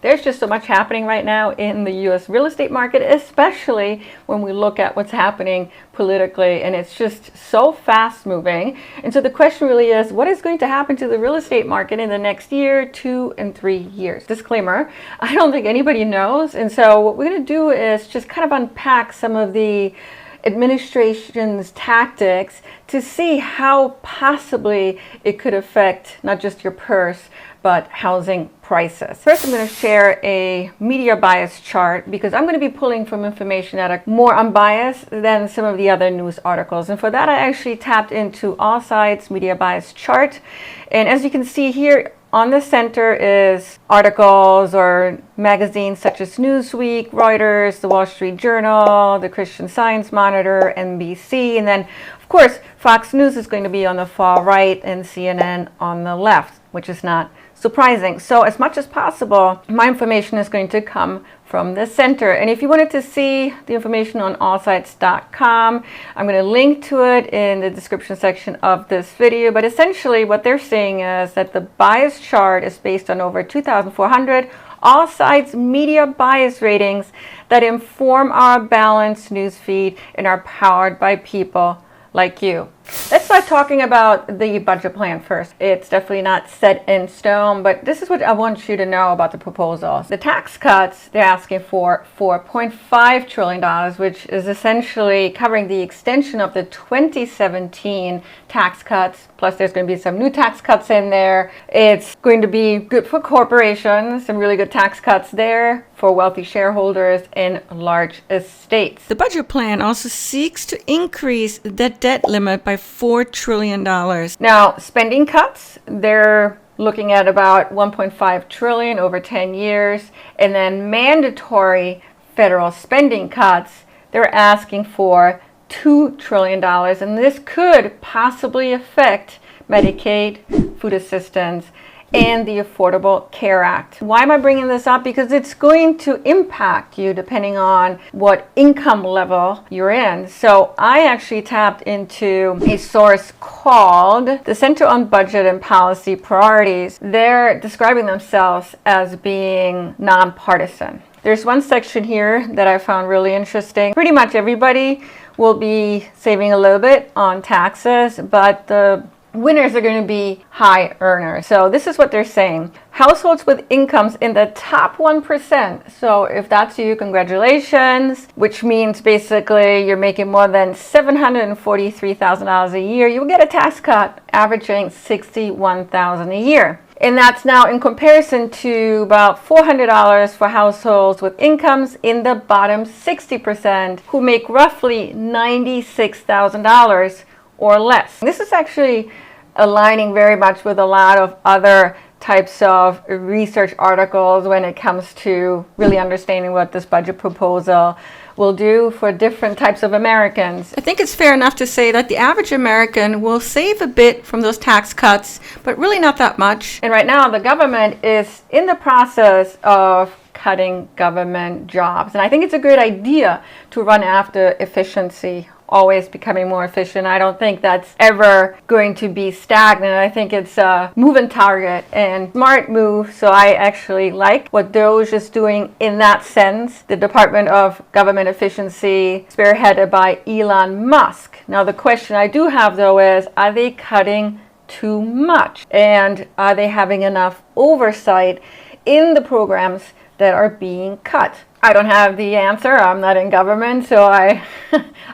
There's just so much happening right now in the U.S. real estate market, especially when we look at what's happening politically, and it's just so fast moving. And so the question really is, what is going to happen to the real estate market in the next year, 2 and 3 years? Disclaimer, I don't think anybody knows. And so what we're going to do is just kind of unpack some of the administration's tactics to see how possibly it could affect not just your purse, but housing prices. First, I'm going to share a media bias chart because I'm going to be pulling from information that are more unbiased than some of the other news articles. And for that, I actually tapped into All Sides media bias chart. And as you can see here, on the center is articles or magazines such as Newsweek, Reuters, the Wall Street Journal, the Christian Science Monitor, NBC, and then, of course, Fox News is going to be on the far right and CNN on the left, which is not surprising. So as much as possible, my information is going to come from the center. And if you wanted to see the information on allsides.com, I'm going to link to it in the description section of this video. But essentially what they're saying is that the bias chart is based on over 2,400 All Sides media bias ratings that inform our balanced news feed and are powered by people like you. Let's start talking about the budget plan first. It's definitely not set in stone, but this is what I want you to know about the proposals. The tax cuts, they're asking for $4.5 trillion, which is essentially covering the extension of the 2017 tax cuts, plus there's going to be some new tax cuts in there. It's going to be good for corporations, some really good tax cuts there for wealthy shareholders in large estates. The budget plan also seeks to increase the debt limit by $4 trillion. Now, spending cuts, they're looking at about $1.5 trillion over 10 years. And then mandatory federal spending cuts, they're asking for $2 trillion. And this could possibly affect Medicaid, food assistance, and the Affordable Care Act. Why am I bringing this up? Because it's going to impact you depending on what income level you're in. So I actually tapped into a source called the Center on Budget and Policy Priorities. They're describing themselves as being nonpartisan. There's one section here that I found really interesting. Pretty much everybody will be saving a little bit on taxes, but the winners are going to be high earners. So this is what they're saying. Households with incomes in the top 1%. So if that's you, congratulations, which means basically you're making more than $743,000 a year, you will get a tax cut averaging $61,000 a year. And that's now in comparison to about $400 for households with incomes in the bottom 60% who make roughly $96,000 or less. This is actually aligning very much with a lot of other types of research articles when it comes to really understanding what this budget proposal will do for different types of Americans. I think it's fair enough to say that the average American will save a bit from those tax cuts, but really not that much. And right now the government is in the process of cutting government jobs. And I think it's a great idea to run after efficiency, always becoming more efficient. I don't think that's ever going to be stagnant. I think it's a moving target and smart move. So I actually like what DOGE is doing in that sense. The Department of Government Efficiency, spearheaded by Elon Musk. Now the question I do have though is, are they cutting too much? And are they having enough oversight in the programs that are being cut? I don't have the answer. I'm not in government, so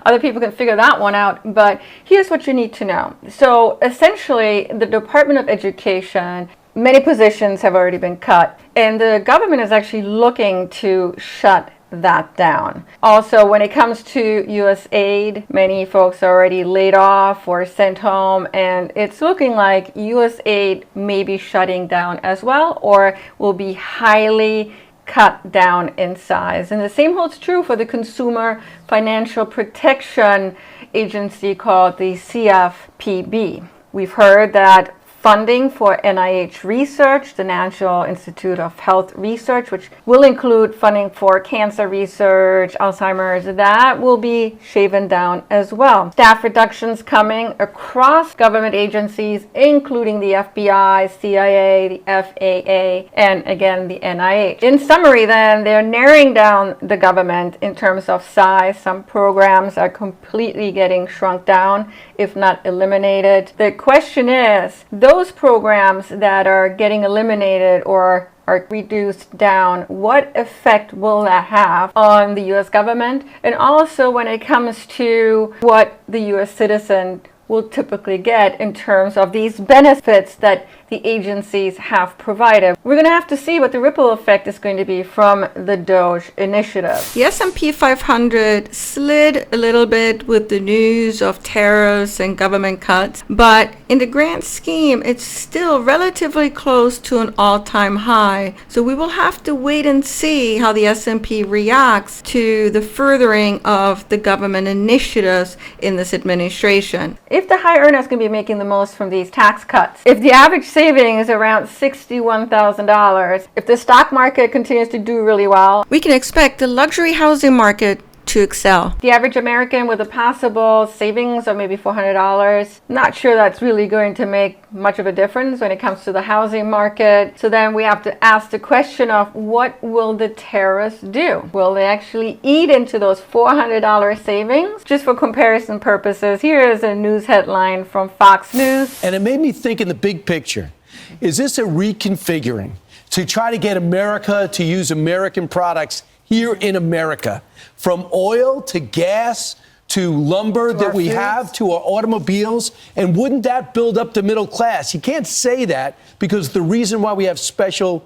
other people can figure that one out. But here's what you need to know. So essentially, the Department of Education, many positions have already been cut, and the government is actually looking to shut that down. Also, when it comes to U.S. aid, many folks are already laid off or sent home, and it's looking like U.S. aid may be shutting down as well, or will be highly cut down in size. And the same holds true for the Consumer Financial Protection Agency called the CFPB. We've heard that funding for NIH research, the National Institute of Health Research, which will include funding for cancer research, Alzheimer's. That will be shaven down as well. Staff reductions coming across government agencies, including the FBI, CIA, the FAA, and again, the NIH. In summary, then, they're narrowing down the government in terms of size. Some programs are completely getting shrunk down, if not eliminated. The question is, those programs that are getting eliminated or are reduced down, what effect will that have on the U.S. government? And also when it comes to what the U.S. citizen will typically get in terms of these benefits that the agencies have provided. We're going to have to see what the ripple effect is going to be from the DOGE initiative. The S&P 500 slid a little bit with the news of tariffs and government cuts, but in the grand scheme, it's still relatively close to an all-time high. So we will have to wait and see how the S&P reacts to the furthering of the government initiatives in this administration. If the high earner is going to be making the most from these tax cuts, if the average savings is around $61,000, if the stock market continues to do really well, we can expect the luxury housing market to excel. The average American with a possible savings of maybe $400, not sure that's really going to make much of a difference when it comes to the housing market. So then we have to ask the question of what will the tariffs do? Will they actually eat into those $400 savings? Just for comparison purposes, here is a news headline from Fox News. And it made me think in the big picture, is this a reconfiguring to try to get America to use American products here in America, from oil to gas to lumber that we have to our automobiles? And wouldn't that build up the middle class? You can't say that because the reason why we have a special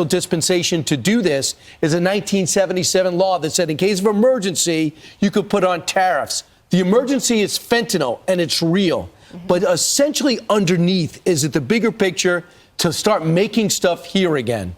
dispensation to do this is a 1977 law that said in case of emergency, you could put on tariffs. The emergency is fentanyl and it's real. But essentially underneath is it the bigger picture to start making stuff here again?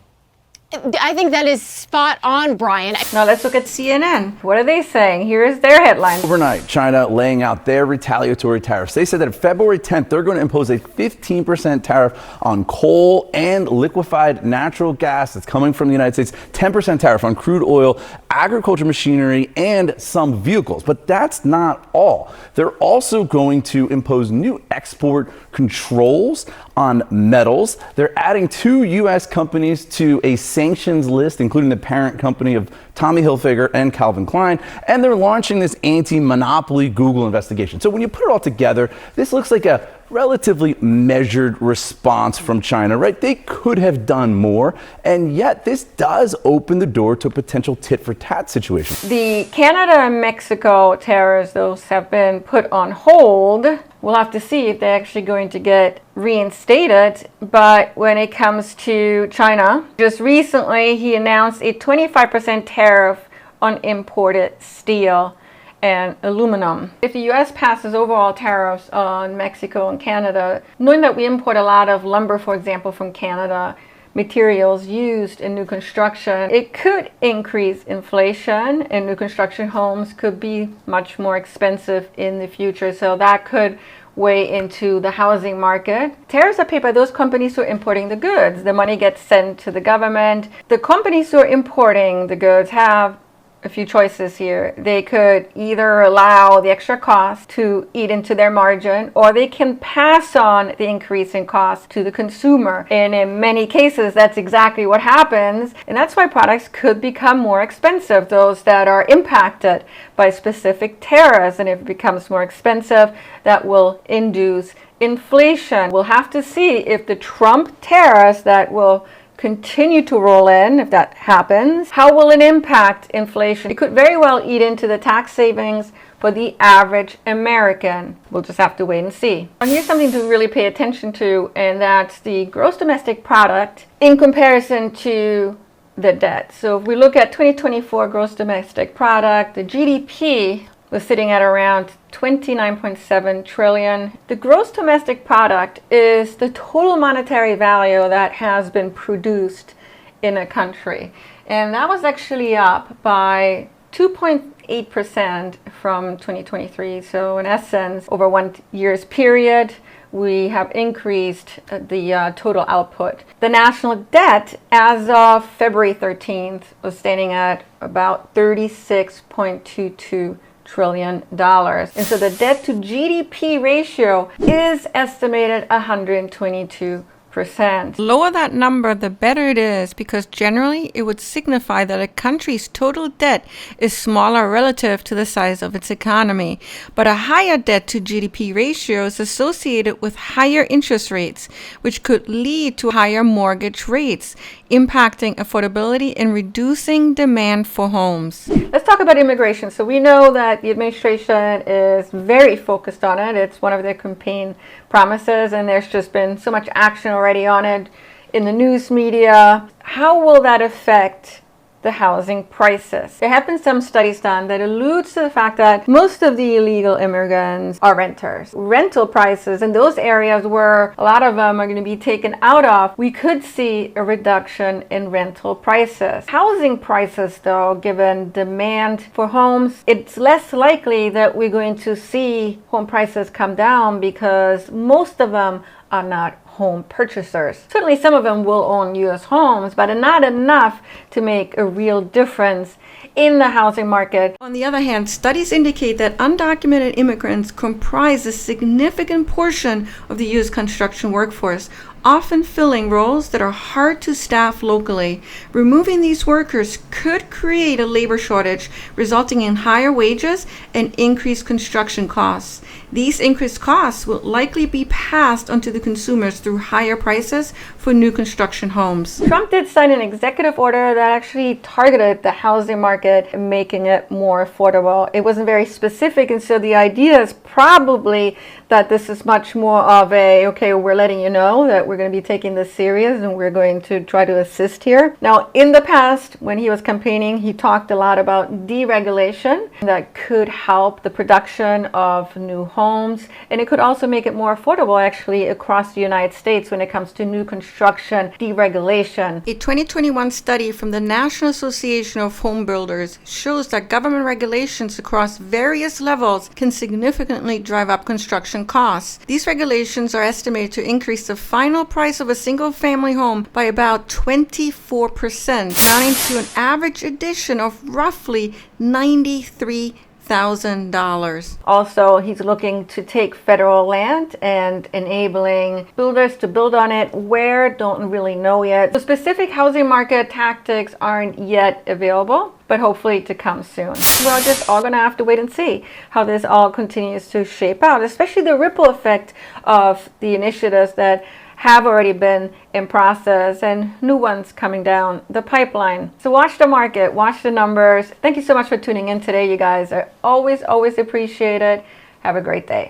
I think that is spot on, Brian. Now let's look at CNN. What are they saying? Here's their headline. Overnight, China laying out their retaliatory tariffs. They said that February 10th, they're going to impose a 15% tariff on coal and liquefied natural gas that's coming from the United States, 10% tariff on crude oil, agriculture machinery, and some vehicles. But that's not all. They're also going to impose new export controls on metals. They're adding 2 U.S. companies to a sanctions list, including the parent company of Tommy Hilfiger and Calvin Klein, and they're launching this anti-monopoly Google investigation. So when you put it all together, this looks like a relatively measured response from China, right? They could have done more, and yet this does open the door to a potential tit-for-tat situation. The Canada and Mexico tariffs, those have been put on hold. We'll have to see if they're actually going to get reinstated. But when it comes to China, just recently he announced a 25% tariff on imported steel and aluminum. If the U.S. passes overall tariffs on Mexico and Canada, knowing that we import a lot of lumber, for example, from Canada, materials used in new construction, it could increase inflation, and new construction homes could be much more expensive in the future. So that could weigh into the housing market. Tariffs are paid by those companies who are importing the goods. The money gets sent to the government. The companies who are importing the goods have a few choices here. They could either allow the extra cost to eat into their margin, or they can pass on the increase in cost to the consumer. And in many cases, that's exactly what happens. And that's why products could become more expensive, those that are impacted by specific tariffs. And if it becomes more expensive, that will induce inflation. We'll have to see if the Trump tariffs that will continue to roll in, if that happens, how will it impact inflation? It could very well eat into the tax savings for the average American. We'll just have to wait and see. And here's something to really pay attention to, and that's the gross domestic product in comparison to the debt. So if we look at 2024 gross domestic product, the GDP was sitting at around 29.7 trillion. The gross domestic product is the total monetary value that has been produced in a country. And that was actually up by 2.8% from 2023. So in essence, over 1 year's period, we have increased the total output. The national debt as of February 13th was standing at about $36.22 trillion. And so the debt to GDP ratio is estimated 122%. The lower that number, the better it is, because generally it would signify that a country's total debt is smaller relative to the size of its economy. But a higher debt to GDP ratio is associated with higher interest rates, which could lead to higher mortgage rates, impacting affordability and reducing demand for homes. Let's talk about immigration. So we know that the administration is very focused on it. It's one of their campaign promises, and there's just been so much action already on it in the news media. How will that affect the housing prices? There have been some studies done that alludes to the fact that most of the illegal immigrants are renters. Rental prices in those areas where a lot of them are going to be taken out of, we could see a reduction in rental prices. Housing prices, though, given demand for homes, it's less likely that we're going to see home prices come down because most of them are not home purchasers. Certainly some of them will own U.S. homes, but not enough to make a real difference in the housing market. On the other hand, studies indicate that undocumented immigrants comprise a significant portion of the U.S. construction workforce, often filling roles that are hard to staff locally. Removing these workers could create a labor shortage, resulting in higher wages and increased construction costs. These increased costs will likely be passed onto the consumers through higher prices for new construction homes. Trump did sign an executive order that actually targeted the housing market, making it more affordable. It wasn't very specific, and so the idea is probably that this is much more of a, okay, we're letting you know that we're going to be taking this serious and we're going to try to assist here. Now, in the past, when he was campaigning, he talked a lot about deregulation that could help the production of new homes, and it could also make it more affordable actually across the United States when it comes to new construction deregulation. A 2021 study from the National Association of Home Builders shows that government regulations across various levels can significantly drive up construction costs. These regulations are estimated to increase the final price of a single-family home by about 24%, amounting to an average addition of roughly $93,000. Also, he's looking to take federal land and enabling builders to build on it. Where, don't really know yet. The specific housing market tactics aren't yet available, but hopefully to come soon. We're just all gonna have to wait and see how this all continues to shape out, especially the ripple effect of the initiatives that have already been in process and new ones coming down the pipeline. So watch the market, watch the numbers. Thank you so much for tuning in today, you guys. I always appreciate it. Have a great day.